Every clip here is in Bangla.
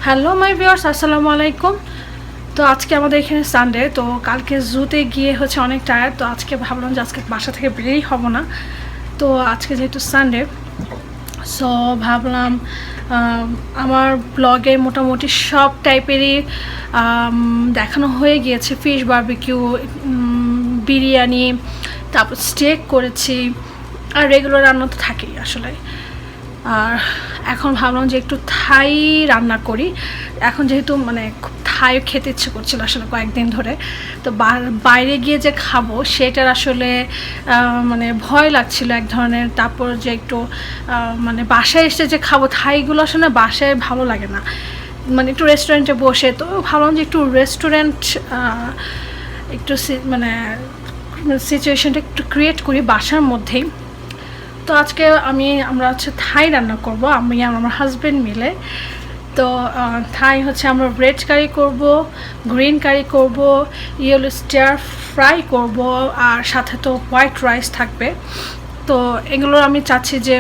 হ্যালো মাই ভিউয়ার্স, আসসালামু আলাইকুম। তো আজকে আমাদের এখানে সানডে, তো কালকে জুতে গিয়ে হচ্ছে অনেক টায়ার্ড, তো আজকে ভাবলাম যে আজকে বাসা থেকে বেরিয়েই হব না। তো আজকে যেহেতু সানডে, সো ভাবলাম আমার ব্লগে মোটামুটি সব টাইপেরই দেখানো হয়ে গিয়েছে। ফিশ বারবিকিউ, বিরিয়ানি, তারপর স্টেক করেছি, আর রেগুলার রান্না তো থাকেই আসলে। আর এখন ভাবলাম যে একটু থাই রান্না করি। এখন যেহেতু খুব থাই খেতে ইচ্ছে করছিল আসলে কয়েকদিন ধরে, তো বাইরে গিয়ে যে খাবো সেটার আসলে ভয় লাগছিল এক ধরনের। তারপর যে একটু বাসায় এসে যে খাবো থাইগুলো আসলে বাসায় ভালো লাগে না, একটু রেস্টুরেন্টে বসে। তো ভাবলাম যে একটু রেস্টুরেন্ট একটু সিচুয়েশনটা একটু ক্রিয়েট করি বাসার মধ্যেই। তো আজকে আমরা হচ্ছে থাই রান্না করব, আমি আর আমার হাজব্যান্ড মিলে। তো থাই হচ্ছে আমরা রেড কারি করব, গ্রিন কারি করব, ইয়েলো স্টার ফ্রাই করব, আর সাথে তো হোয়াইট রাইস থাকবে। তো এগুলো আমি চাচ্ছি যে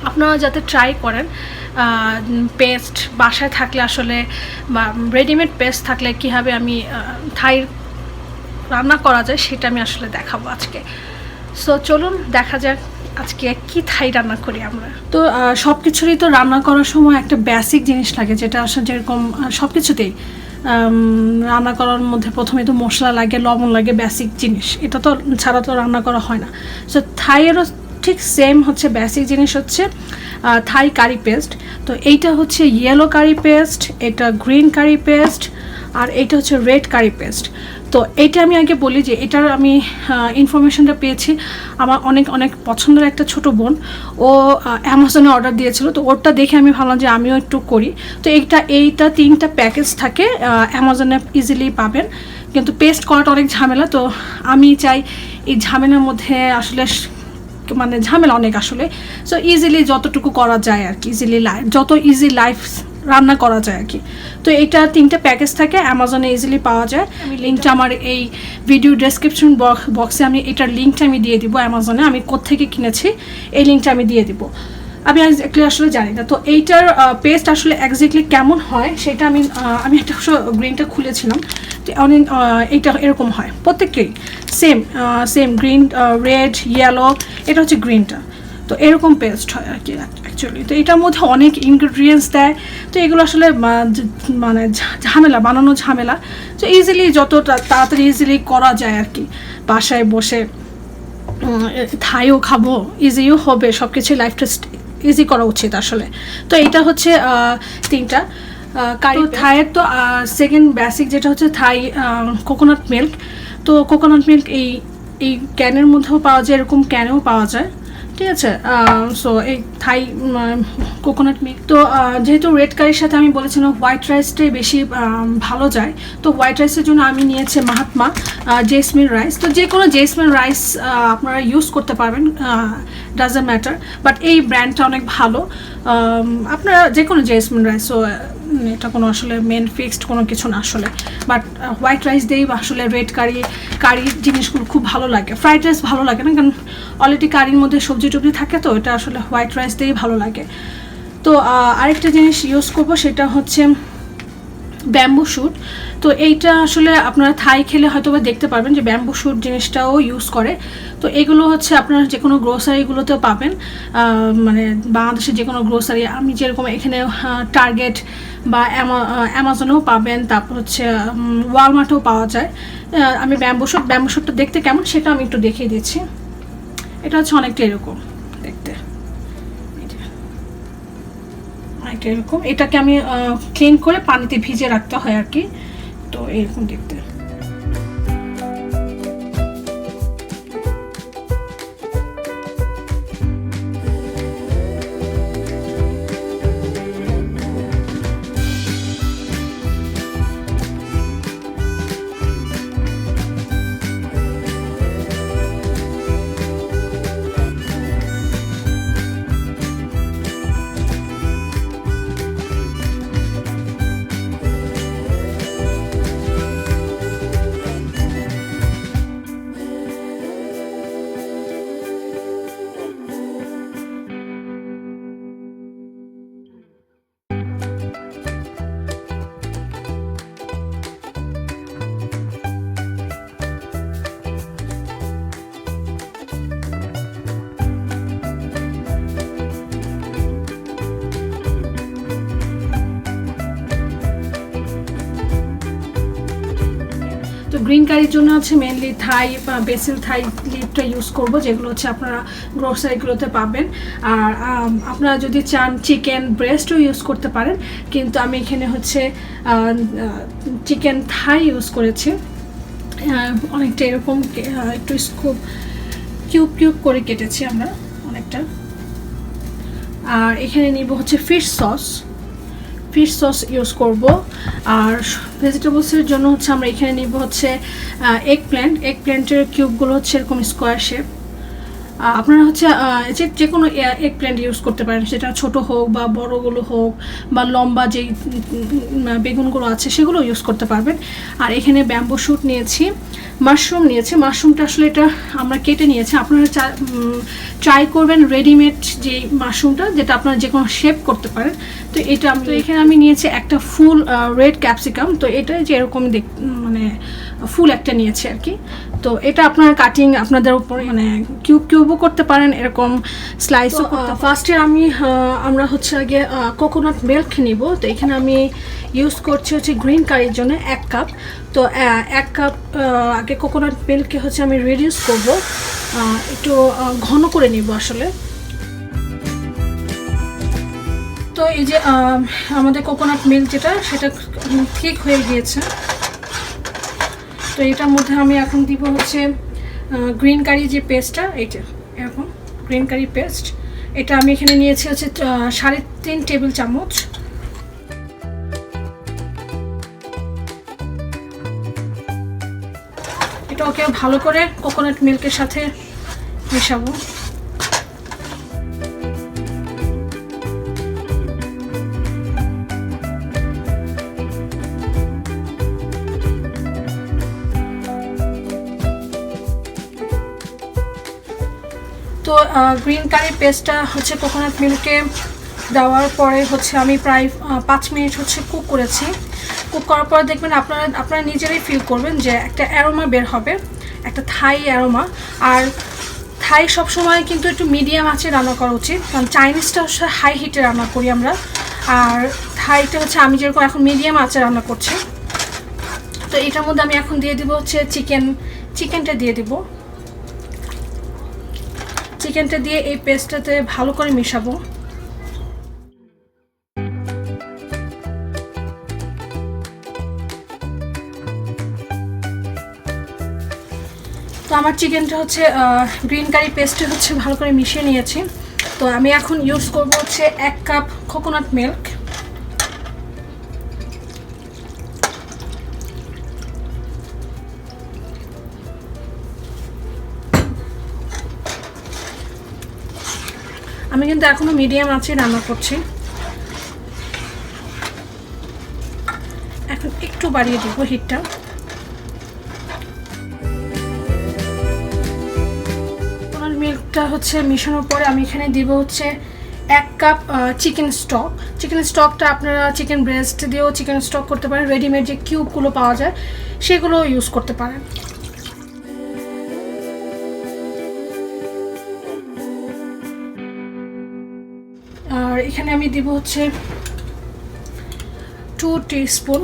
আপনারা যাতে ট্রাই করেন। পেস্ট বাসায় থাকলে আসলে বা রেডিমেড পেস্ট থাকলে কীভাবে আমি থাই রান্না করা যায় সেটা আমি আসলে দেখাবো আজকে। সো চলুন দেখা যাক আজকে কি থাই রান্না করি আমরা। তো সব কিছুরই তো রান্না করার সময় একটা বেসিক জিনিস লাগে, যেটা আসলে যেরকম সব কিছুতেই রান্না করার মধ্যে প্রথমে তো মশলা লাগে, লবণ লাগে, বেসিক জিনিস। এটা তো ছাড়া তো রান্না করা হয় না। সো থাইয়েরও ঠিক সেম হচ্ছে বেসিক জিনিস হচ্ছে থাই কারি পেস্ট। তো এইটা হচ্ছে ইয়েলো কারি পেস্ট, এটা গ্রিন কারি পেস্ট, আর এইটা হচ্ছে রেড কারি পেস্ট। তো এইটা আমি আগে বলি যে এটার আমি ইনফরমেশনটা পেয়েছি আমার অনেক অনেক পছন্দের একটা ছোট বোন, ও অ্যামাজনে অর্ডার দিয়েছিল। তো ওরটা দেখে আমি ভাবলাম যে আমিও একটু করি। তো এইটা 3টা প্যাকেজ থাকে, অ্যামাজনে ইজিলি পাবেন, কিন্তু পেস্ট করাটা অনেক ঝামেলা। তো আমি চাই এই ঝামেলার মধ্যে আসলে ঝামেলা অনেক আসলে, সো ইজিলি যতটুকু করা যায় আর কি, যত ইজি লাইফ রান্না করা যায় আর কি। তো এইটা 3টা প্যাকেজ থাকে, অ্যামাজনে ইজিলি পাওয়া যায়। আমি লিঙ্কটা আমার এই ভিডিও ডেসক্রিপশন বক্সে আমি এটার লিঙ্কটা আমি দিয়ে দিব। অ্যামাজনে আমি কোত্থেকে কিনেছি এই লিঙ্কটা আমি দিয়ে দিব। আমি এক্স্যাক্টলি আসলে জানি না। তো এইটার পেস্ট আসলে এক্স্যাক্টলি কেমন হয় সেটা আমি একটা গ্রিনটা খুলেছিলাম। তো এইটা এরকম হয় প্রত্যেকটাই সেম গ্রিন, রেড, ইয়েলো, এটা হচ্ছে গ্রিনটা। তো এরকম পেস্ট হয় আর কি অ্যাকচুয়ালি। তো এটার মধ্যে অনেক ইনগ্রিডিয়েন্টস দেয়। তো এগুলো আসলে ঝামেলা, বানানো ঝামেলা। তো ইজিলি যত তাড়াতাড়ি ইজিলি করা যায় আর কি, বাসায় বসে থাইও খাবো, ইজিও হবে, সব কিছু লাইফটা ইজি করা উচিত আসলে। তো এইটা হচ্ছে 3টা কারি। থাইয়ের তো সেকেন্ড বেসিক যেটা হচ্ছে থাই কোকোনাট মিল্ক। তো কোকোনাট মিল্ক এই ক্যানের মধ্যেও পাওয়া যায়, এরকম ক্যানেও পাওয়া যায়, ঠিক আছে। সো এই থাই কোকোনাট মিল্ক। তো যেহেতু রেড কারির সাথে আমি বলেছিলাম হোয়াইট রাইসটাই বেশি ভালো যায়, তো হোয়াইট রাইসের জন্য আমি নিয়েছি মাহাত্মা জেসমিন রাইস। তো যে কোনো জেসমিন রাইস আপনারা ইউজ করতে পারবেন, ডাজন্ট ম্যাটার, বাট এই ব্র্যান্ডটা অনেক ভালো। আপনারা যে কোনো জেসমিন রাইস, সো এটা কোনো আসলে মেন ফিক্সড কোনো কিছু না আসলে। বাট হোয়াইট রাইস দিয়েই আসলে রেড কারি জিনিসগুলো খুব ভালো লাগে। ফ্রাইড রাইস ভালো লাগে না, কারণ অলরেডি কারির মধ্যে সবজি টবজি থাকে, তো এটা আসলে হোয়াইট রাইস দিয়েই ভালো লাগে। তো আরেকটা জিনিস ইউজ করবো, সেটা হচ্ছে ব্যাম্বু শুট। তো এইটা আসলে আপনারা থাই খেলে হয়তো বা দেখতে পারবেন যে ব্যাম্বু শুট জিনিসটাও ইউজ করে। তো এগুলো হচ্ছে আপনারা যে কোনো গ্রোসারিগুলোতেও পাবেন, বাংলাদেশের যে কোনো গ্রোসারি, আমি যেরকম এখানে টার্গেট বা অ্যামাজনেও পাবেন, তারপর হচ্ছে ওয়ালমার্টেও পাওয়া যায়। আমি ব্যাম্বু শুটটা দেখতে কেমন সেটা আমি একটু দেখিয়ে দিচ্ছি। এটা হচ্ছে অনেকটা এরকম দেখতে, এরকম। এটাকে আমি ক্লিন করে পানিতে ভিজে রাখতে হয় আর কি। তো এরকম দেখতে। গ্রিন কারির জন্য হচ্ছে মেনলি থাই বা বেসিল থাই লিভটা ইউজ করব, যেগুলো হচ্ছে আপনারা গ্রোসারিগুলোতে পাবেন। আর আপনারা যদি চান চিকেন ব্রেস্টও ইউজ করতে পারেন, কিন্তু আমি এখানে হচ্ছে চিকেন থাই ইউজ করেছি। অনেকটা এরকম একটু স্কুপ কিউব কিউব করে কেটেছি আমরা অনেকটা। আর এখানে নিব হচ্ছে ফিশ সস ইউজ করব। আর ভেজিটেবলসের জন্য হচ্ছে আমরা এখানে নিব হচ্ছে এগ প্ল্যান্টের কিউবগুলো হচ্ছে এরকম স্কোয়ার শেপ। আপনারা হচ্ছে যে কোনো এগ প্ল্যান্ট ইউজ করতে পারেন, সেটা ছোট হোক বা বড়গুলো হোক বা লম্বা যেই বেগুনগুলো আছে সেগুলো ইউজ করতে পারবেন। আর এখানে ব্যাম্বু শুট নিয়েছি, মাশরুম নিয়েছি। মাশরুমটা আসলে এটা আমরা কেটে নিয়েছি। আপনারা ট্রাই করবেন রেডিমেড যে মাশরুমটা, যেটা আপনারা যে কোনো শেপ করতে পারেন। তো এটা এখানে আমি নিয়েছি একটা ফুল রেড ক্যাপসিকাম। তো এটা যে এরকম মানে ফুল একটা নিয়েছি আর কি। তো এটা আপনার কাটিং আপনাদের উপরে, মানে কিউবও করতে পারেন, এরকম স্লাইসও করতে পারেন। ফার্স্টে আমরা হচ্ছে আগে কোকোনাট মিল্ক নিব। তো এখানে আমি ইউজ করছি হচ্ছে গ্রিন কারির জন্য 1 কাপ। তো 1 কাপ আগে কোকোনাট মিল্ককে হচ্ছে আমি রিডিউস করব, একটু ঘন করে নিব আসলে। তো এই যে আমাদের কোকোনাট মিল্ক যেটা, সেটা ঠিক হয়ে গিয়েছে। তো এটার মধ্যে আমি এখন দিব হচ্ছে গ্রিন কারি যে পেস্টটা, এইটা এরকম গ্রিন কারি পেস্ট। এটা আমি এখানে নিয়েছি হচ্ছে 3.5 টেবিল চামচ। এটা ওকে ভালো করে কোকোনাট মিল্কের সাথে মেশাবো। তো গ্রিন কারি পেস্টটা হচ্ছে কোকোনাট মিল্কে দেওয়ার পরে হচ্ছে আমি প্রায় 5 মিনিট হচ্ছে কুক করেছি। কুক করার পরে দেখবেন আপনারা নিজেরাই ফিল করবেন যে একটা অ্যারোমা বের হবে, একটা থাই অ্যারোমা। আর থাই সবসময় কিন্তু একটু মিডিয়াম আঁচে রান্না করা উচিত, কারণ চাইনিজটা হচ্ছে হাই হিটে রান্না করি আমরা, আর থাইটা হচ্ছে আমি যেরকম এখন মিডিয়াম আঁচে রান্না করছি। তো এটার মধ্যে আমি এখন দিয়ে দিব হচ্ছে চিকেনটা দিয়ে দিব। চিকেনটা দিয়ে এই পেস্টটাতে ভালো করে মিশাবো। তো আমার চিকেনটা হচ্ছে গ্রিন কারি পেস্টে হচ্ছে ভালো করে মিশিয়ে নিয়েছি। তো আমি এখন ইউজ করব হচ্ছে 1 কাপ কোকোনাট মিল্ক। আমি কিন্তু এখনো মিডিয়াম আঁচে রান্না করছি। এখন একটু বাড়িয়ে দিব হিটটা। মিল্কটা হচ্ছে মিশানোর পরে আমি এখানে দিব হচ্ছে 1 কাপ চিকেন স্টকটা আপনারা চিকেন ব্রেস্ট দিয়েও চিকেন স্টক করতে পারেন, রেডিমেড যে কিউবগুলো পাওয়া যায় সেগুলো ইউজ করতে পারেন। আর এখানে আমি দিব হচ্ছে 2 টিস্পুন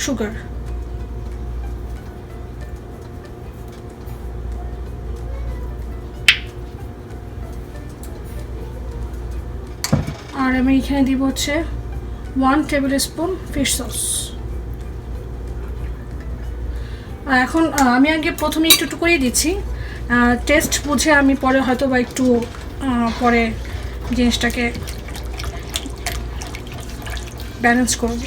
সুগার। আর আমি এখানে দিব হচ্ছে 1 টেবিল স্পুন ফিশ সস। এখন আমি আগে প্রথমে একটু করেই দিচ্ছি, টেস্ট বুঝে আমি পরে হয়তো বা একটু পরে জিনিসটাকে ব্যালেন্স করব।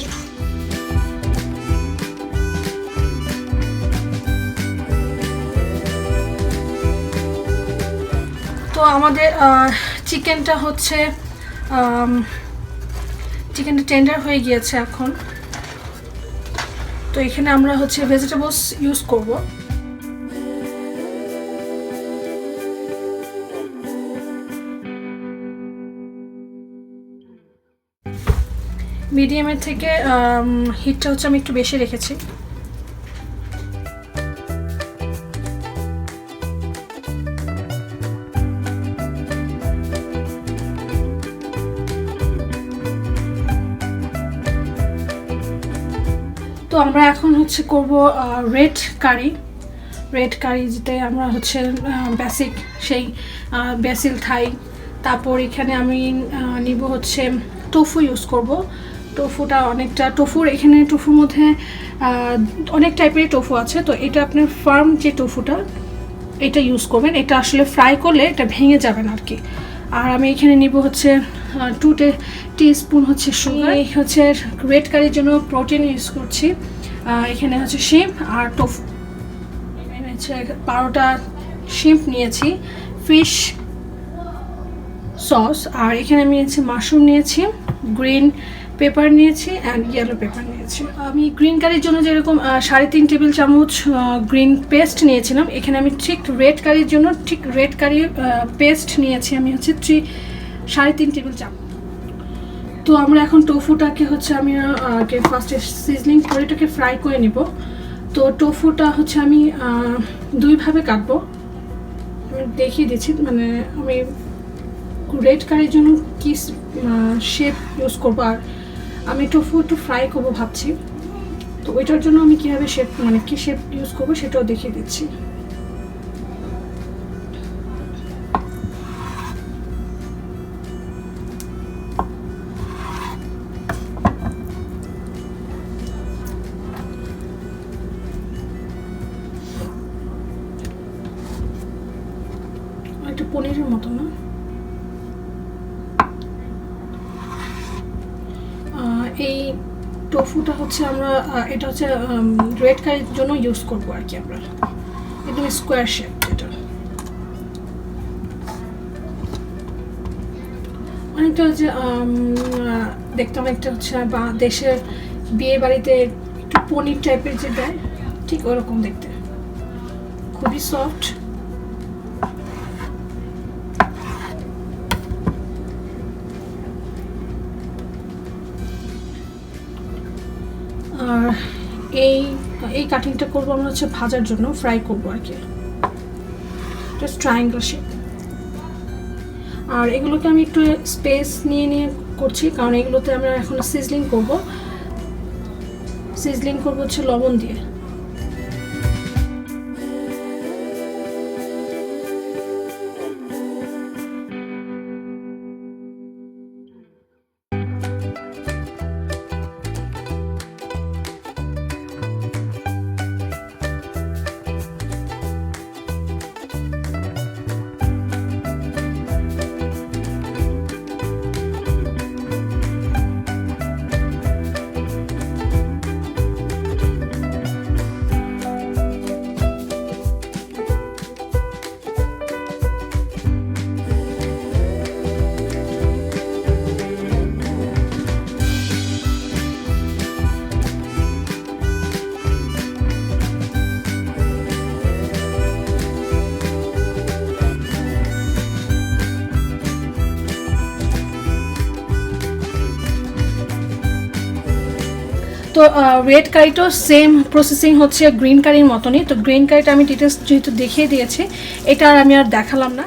তো আমাদের চিকেনটা হচ্ছে চিকেনটা টেন্ডার হয়ে গিয়েছে এখন। তো এখানে আমরা হচ্ছে ভেজিটেবলস ইউজ করব। মিডিয়ামের থেকে হিটটা হচ্ছে আমি একটু বেশি রেখেছি। তো আমরা এখন হচ্ছে করব রেড কারি। রেড কারি যেটা আমরা হচ্ছে বেসিক সেই বেসিল থাই। তারপর এখানে আমি নিব হচ্ছে টোফু ইউজ করব। টোফুটা অনেকটা এখানে টোফুর মধ্যে অনেক টাইপের টোফু আছে, তো এটা আপনার ফার্ম যে টোফুটা এটা ইউজ করবেন। এটা আসলে ফ্রাই করলে এটা ভেঙে যাবেন আর কি। আর আমি এখানে নিব হচ্ছে 2 টিস্পুন হচ্ছে সুগার। হচ্ছে রেড কারির জন্য প্রোটিন ইউজ করছি। এখানে হচ্ছে শিম্প আর টোফু। হচ্ছে 12টা শিম্প নিয়েছি, ফিশ সস, আর এখানে আমি নিয়েছি মাশরুম নিয়েছি, গ্রিন পেপার নিয়েছি অ্যান্ড ইয়েলো পেপার নিয়েছি। আমি গ্রিন কারির জন্য যেরকম 3.5 টেবিল চামচ গ্রিন পেস্ট নিয়েছিলাম, এখানে আমি ঠিক রেড কারির জন্য ঠিক রেড কারি পেস্ট নিয়েছি আমি হচ্ছে 3.5 টেবিল চামচ। তো আমরা এখন টোফুটাকে হচ্ছে আমি ফার্স্টে সিজনিং করে এটাকে ফ্রাই করে নিব। তো টোফুটা হচ্ছে আমি 2 ভাবে কাটবো, আমি দেখিয়ে দিচ্ছি। মানে আমি রেড কারির জন্য কি শেপ ইউজ করবো, আর আমি টোফু একটু ফ্রাই করবো ভাবছি, তো ওইটার জন্য আমি কীভাবে শেপ মানে কী শেপ ইউজ করবো সেটাও দেখিয়ে দিচ্ছি। একটা পনিরের মতো না, এই টোফুটা হচ্ছে আমরা এটা হচ্ছে রেড কারির জন্য ইউজ করবো আর কি। আমরা একদম স্কোয়ার শেপ, এটা অনেকটা হচ্ছে দেখতে অনেকটা হচ্ছে বা দেশের বিয়ে বাড়িতে একটু পনির টাইপের যে দেয় ঠিক ওরকম দেখতে, খুবই সফট। আর এই কাটিংটা করবো আমরা হচ্ছে ভাজার জন্য, ফ্রাই করবো আর কি, জাস্ট ট্রায়াঙ্গেল শেপ। আর এগুলোকে আমি একটু স্পেস নিয়ে করছি, কারণ এগুলোতে আমরা এখন সিজলিং করব হচ্ছে লবণ দিয়ে। তো রেড কারিটাও সেম প্রসেসিং হচ্ছে গ্রিন কারির মতনই। তো গ্রিন কারিটা আমি ডিটেলস যেহেতু দেখিয়ে দিয়েছি, এটা আর আমি আর দেখালাম না।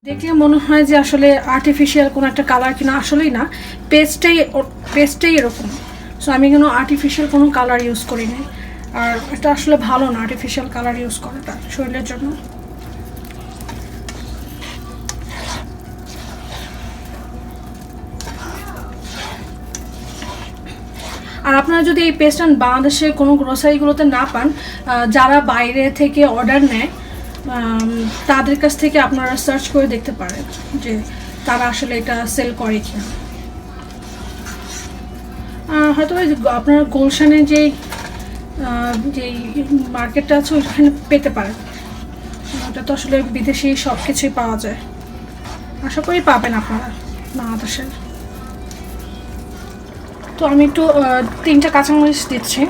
দেখলে মনে হয় যে আসলে আর্টিফিশিয়াল কোনো একটা কালার কিনা, আসলেই না, পেস্টটাই এরকম। সো আমি কোনো আর্টিফিশিয়াল কোনো কালার ইউজ করি না, আর এটা আসলে ভালো না আর্টিফিশিয়াল কালার ইউজ করাটা শরীরের জন্য। আর আপনারা যদি এই পেস্টটা বাংলাদেশে কোনো গ্রোসারিগুলোতে না পান, যারা বাইরে থেকে অর্ডার নেয় তাদের কাছ থেকে আপনারা সার্চ করে দেখতে পারেন যে তারা আসলে এটা সেল করে কিনা। হয়তো আপনারা গুলশানে যেই মার্কেটটা আছে ওইখানে পেতে পারেন। ওটা তো আসলে বিদেশি সব কিছুই পাওয়া যায়, আশা করি পাবেন আপনারা বাংলাদেশের। তো আমি একটু 3টা কাঁচামরিচ দিচ্ছি।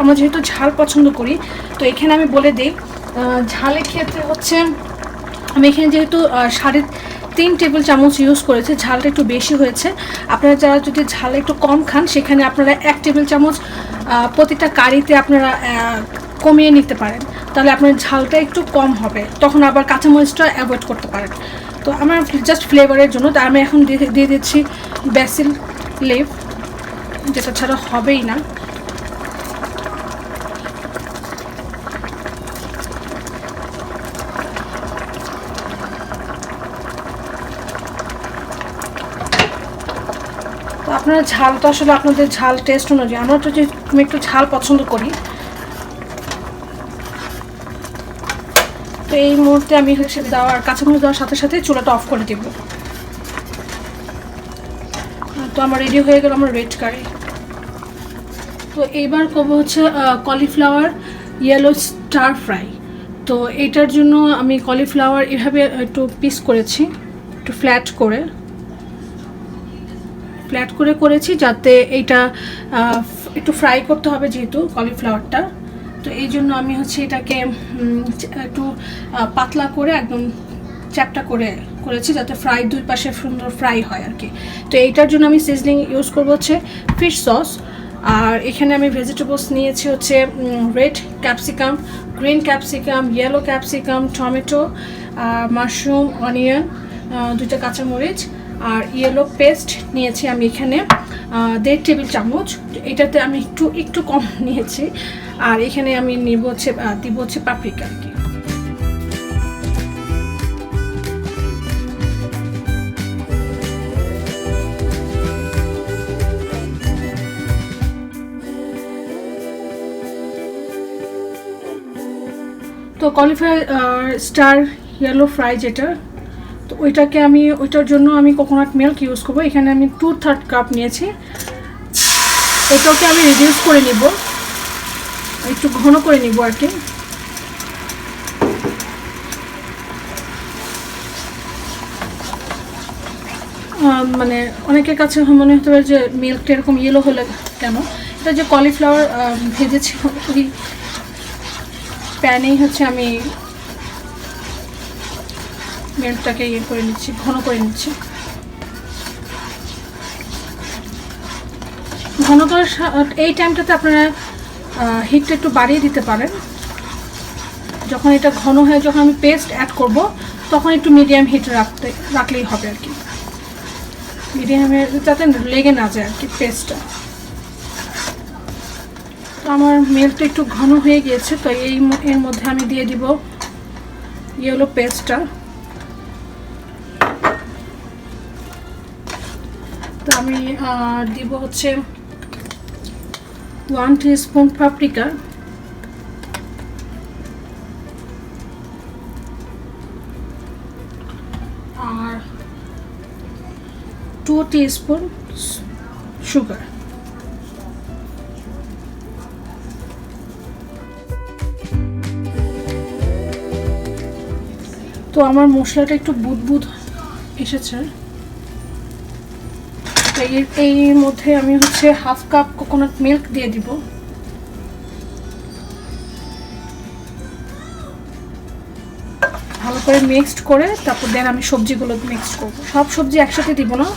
আমরা যেহেতু ঝাল পছন্দ করি, তো এখানে আমি বলে দিই ঝালের ক্ষেত্রে হচ্ছে আমি এখানে যেহেতু 3.5 টেবিল চামচ ইউজ করেছি, ঝালটা একটু বেশি হয়েছে। আপনারা যারা যদি ঝাল একটু কম খান, সেখানে আপনারা 1 টেবিল চামচ প্রতিটা কারিতে আপনারা কমিয়ে নিতে পারেন, তাহলে আপনার ঝালটা একটু কম হবে, তখন আবার কাঁচামরিচটা অ্যাভয়েড করতে পারেন। তো আমার জাস্ট ফ্লেভারের জন্য তার আমি এখন দিয়ে দিচ্ছি ব্যাসিল লিভ, যেটা ছাড়া হবেই না। তো আপনারা ঝালটা আসলে আপনাদের ঝাল টেস্ট অনুযায়ী, আমি একটু ঝাল পছন্দ করি। তো এই মুহূর্তে আমি হচ্ছে কাঁচামরিচ দেওয়ার সাথে সাথে চুলাটা অফ করে দেব। তো আমার রেডি হয়ে গেল আমার রেড কারি। তো এইবার করবো হচ্ছে কলিফ্লাওয়ার ইয়েলো স্টার ফ্রাই। তো এটার জন্য আমি কলিফ্লাওয়ার এভাবে একটু পিস করেছি, একটু ফ্ল্যাট করে করেছি, যাতে এটা একটু ফ্রাই করতে হবে যেহেতু কলিফ্লাওয়ারটা। তো এই জন্য আমি হচ্ছে এটাকে একটু পাতলা করে একদম চ্যাপটা করেছি, যাতে দুই পাশে সুন্দর ফ্রাই হয় আর কি। তো এইটার জন্য আমি সিজনিং ইউজ করবো হচ্ছে ফিশ সস। আর এখানে আমি ভেজিটেবলস নিয়েছি হচ্ছে red capsicum, green capsicum, yellow capsicum, tomato, mushroom, onion, 2টা কাঁচামরিচ, আর ইয়েলো পেস্ট নিয়েছি আমি এখানে 1.5 টেবিল চামচ। এটাতে আমি একটু কম নিয়েছি। আর এখানে আমি দিব হচ্ছে পাপরিকা আর কি। তো কলিফ্লাওয়ার স্টার ইয়েলো ফ্রাই যেটা, তো ওইটার জন্য আমি কোকোনাট মিল্ক ইউজ করবো। এখানে আমি 2/3 কাপ নিয়েছি। এটাকে আমি রিডিউস করে নিব, একটু ঘন করে নিব আর কি। মানে অনেকের কাছে মনে হতে পারে যে মিল্কটা এরকম ইয়েলো হলে কেন, এটা যে কলিফ্লাওয়ার ভেজেছি ওই প্যানেই হচ্ছে আমি মিল্কটাকে করে নিচ্ছি, ঘন করে নিচ্ছি। ঘন করার এই টাইমটাতে আপনারা হিটটা একটু বাড়িয়ে দিতে পারেন। যখন এটা ঘন হয়ে যখন আমি পেস্ট অ্যাড করব, তখন একটু মিডিয়াম হিট রাখলেই হবে আর কি, মিডিয়ামে যাতে লেগে না যায় আর কি পেস্টটা। তো আমার মিল্কটা একটু ঘন হয়ে গিয়েছে, তো এর মধ্যে আমি দিয়ে দিব ইয়েলো পেস্টটা। তো আমি দিব হচ্ছে 1 টিস্পুন পাপরিকা, আর 2 টিস্পুন সুগার। তো আমার মশলাটা একটু বুদবুদ এসেছে। এর মধ্যে আমি হচ্ছে 1/2 কাপ কোকোনাট মিল্ক দিয়ে দিব। ভালো করে মিক্সড করে তারপর দেন আমি সবজিগুলো মিক্সড করব। সব সবজি একসাথে দিব না।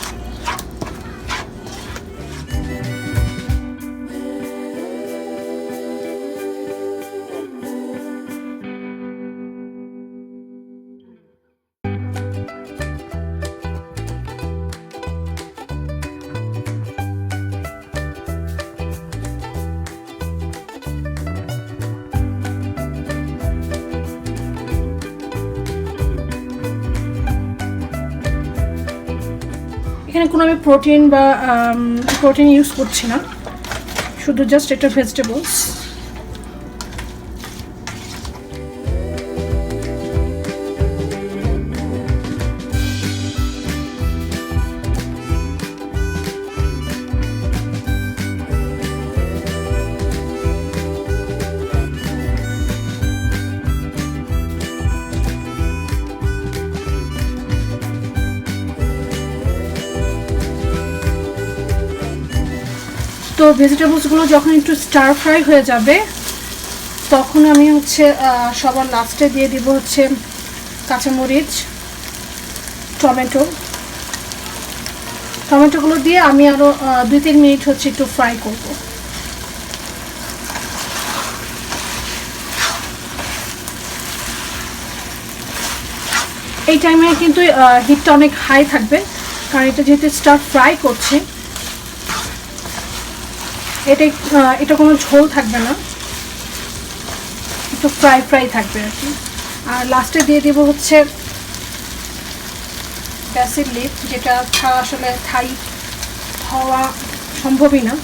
এখানে কোনো আমি প্রোটিন ইউজ করছি না। শুধু জাস্ট এটা ভেজিটেবলস। তো ভেজিটেবলসগুলো যখন একটু স্টার ফ্রাই হয়ে যাবে তখন আমি হচ্ছে সবার লাস্টে দিয়ে দিব হচ্ছে কাঁচামরিচ, টমেটোগুলো দিয়ে আমি আরও 2-3 মিনিট হচ্ছে একটু ফ্রাই করব। এই টাইমে কিন্তু হিটটা অনেক হাই থাকবে, কারণ এটা যেহেতু স্টার ফ্রাই করছি, এটা কোনো ঝোল থাকবে না, একটু ফ্রাই থাকবে আর কি। আর লাস্টে দিয়ে দেবো হচ্ছে ব্যাসিল লিফ, যেটা ছাড়া আসলে থাই হওয়া সম্ভবই না।